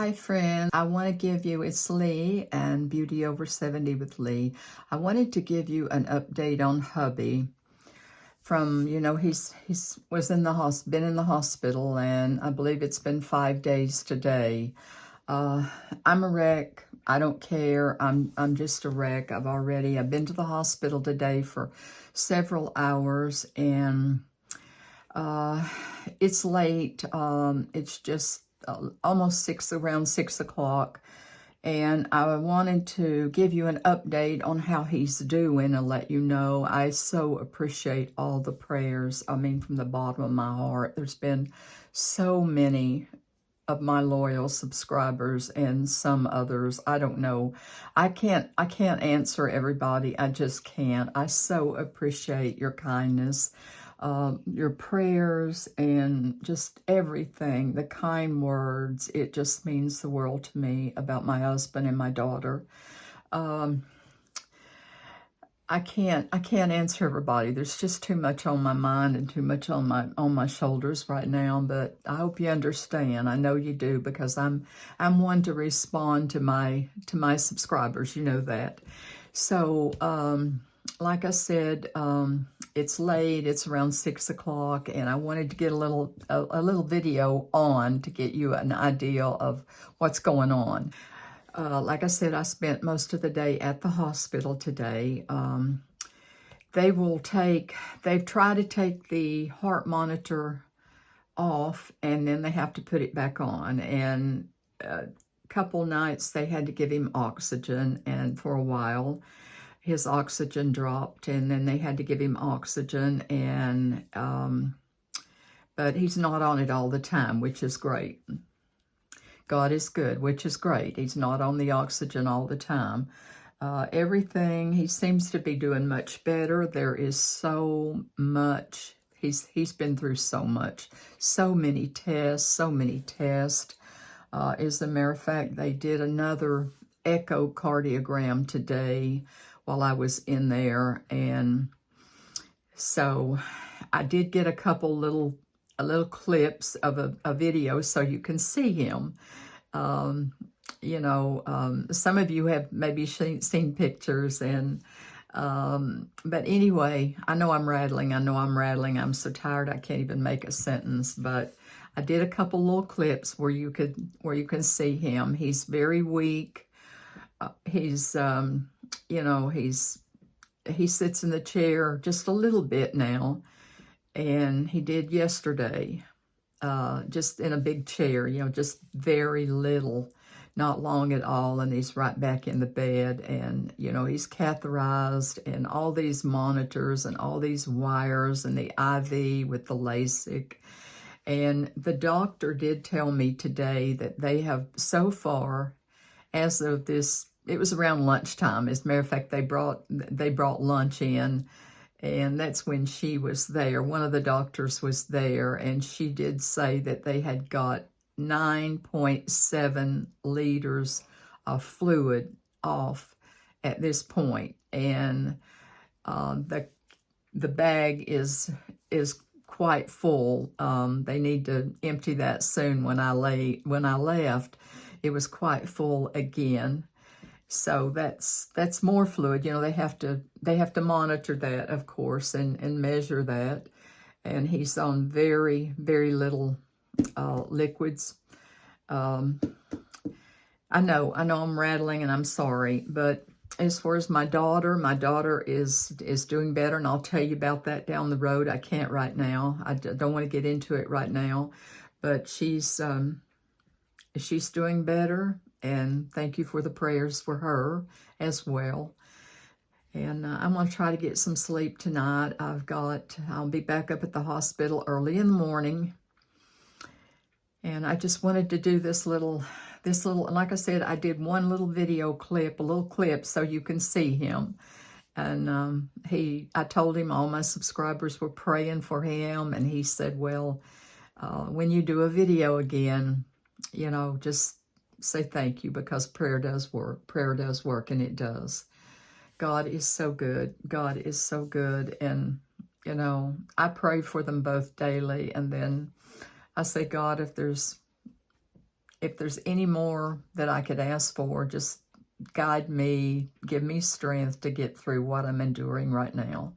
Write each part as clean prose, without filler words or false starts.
Hi friends, I want to give you, it's Lee and Beauty Over 70 with Lee. I wanted to give you an update on Hubby from, he's was in the been in the hospital, and I believe it's been 5 days today. I'm a wreck. I don't care. I'm just a wreck. I've been to the hospital today for several hours, and it's late. It's just almost around 6 o'clock. And I wanted to give you an update on how he's doing and let you know I so appreciate all the prayers. I mean, from the bottom of my heart. There's been so many of my loyal subscribers and some others. I don't know. I can't answer everybody. I just can't. I so appreciate your kindness, your prayers, and just everything, the kind words. It just means the world to me about my husband and my daughter. I can't answer everybody. There's just too much on my mind and too much on my shoulders right now, but I hope you understand. I know you do, because I'm one to respond to my subscribers, you know that. So like I said, it's late, it's around 6 o'clock, and I wanted to get a little video on to get you an idea of what's going on. Like I said, I spent most of the day at the hospital today. They've tried to take the heart monitor off, and then they have to put it back on. And a couple nights they had to give him oxygen, and for a while his oxygen dropped, and then they had to give him oxygen, and but he's not on it all the time, which is great. God is good, which is great. He's not on the oxygen all the time. Everything, he seems to be doing much better. There is so much. He's been through so much. So many tests. As a matter of fact, they did another echocardiogram today while I was in there. And so I did get a couple little clips of a video so you can see him. Some of you have maybe seen pictures, and but anyway, I know I'm rattling. I'm so tired I can't even make a sentence, but I did a couple little clips where you can see him. He's very weak. He sits in the chair just a little bit now, and he did yesterday. Just in a big chair, just very little, not long at all, and he's right back in the bed, and, he's catheterized, and all these monitors, and all these wires, and the IV with the LASIK, and the doctor did tell me today that they have so far, as of this, it was around lunchtime, as a matter of fact, they brought lunch in, and that's when she was there. One of the doctors was there, and she did say that they had got 9.7 liters of fluid off at this point, and the bag is quite full. They need to empty that soon. When I left, it was quite full again. So that's more fluid. They have to monitor that, of course, and measure that. And he's on very, very little liquids. I know I'm rattling, and I'm sorry, but as far as my daughter is doing better, and I'll tell you about that down the road. I can't right now. I don't want to get into it right now, but she's doing better. And thank you for the prayers for her as well. And I'm going to try to get some sleep tonight. I'll be back up at the hospital early in the morning. And I just wanted to do this little, like I said, I did one little video clip, a little clip so you can see him. And I told him all my subscribers were praying for him. And he said, well, when you do a video again, just say thank you, because prayer does work. Prayer does work, and it does. God is so good. God is so good. And, I pray for them both daily. And then I say, God, if there's if there's any more that I could ask for, just guide me, give me strength to get through what I'm enduring right now.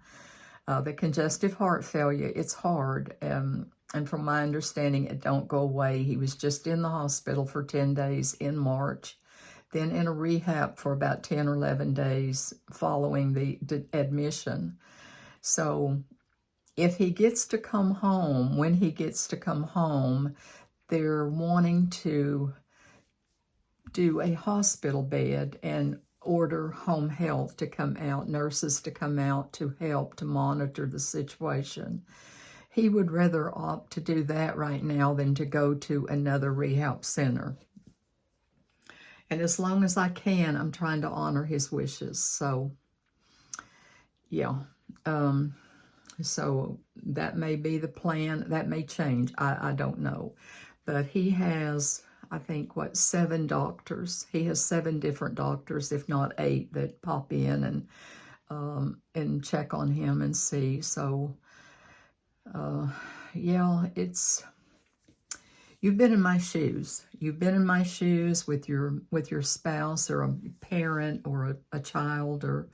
The congestive heart failure, it's hard. And from my understanding, it don't go away. He was just in the hospital for 10 days in March, then in a rehab for about 10 or 11 days following the admission. So if he gets to come home, when he gets to come home, they're wanting to do a hospital bed and order home health to come out, nurses to come out to help to monitor the situation. He would rather opt to do that right now than to go to another rehab center. And as long as I can, I'm trying to honor his wishes. So, yeah. So that may be the plan. That may change. I don't know. But he has, I think, 7 doctors. He has 7 different doctors, if not 8, that pop in and check on him and see. So, yeah, you've been in my shoes. You've been in my shoes with your spouse or a parent or a child, or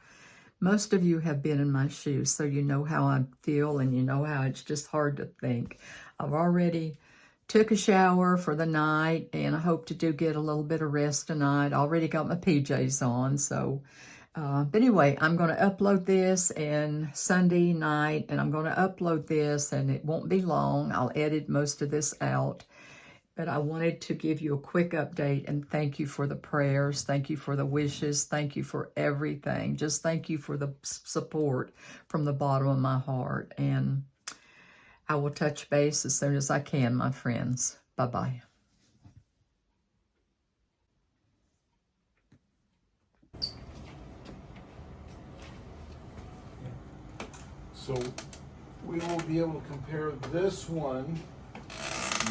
most of you have been in my shoes, so you know how I feel and you know how it's just hard to think. I've already took a shower for the night, and I hope to get a little bit of rest tonight. I already got my PJs on, so but anyway, I'm going to upload this and Sunday night, and I'm going to upload this, and it won't be long. I'll edit most of this out. But I wanted to give you a quick update and thank you for the prayers. Thank you for the wishes. Thank you for everything. Just thank you for the support from the bottom of my heart. And I will touch base as soon as I can, my friends. Bye-bye. So we will be able to compare this one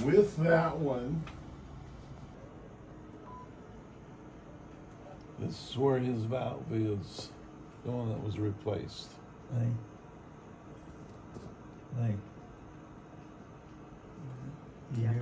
with that one. This is where his valve is, the one that was replaced. Hey. Yeah.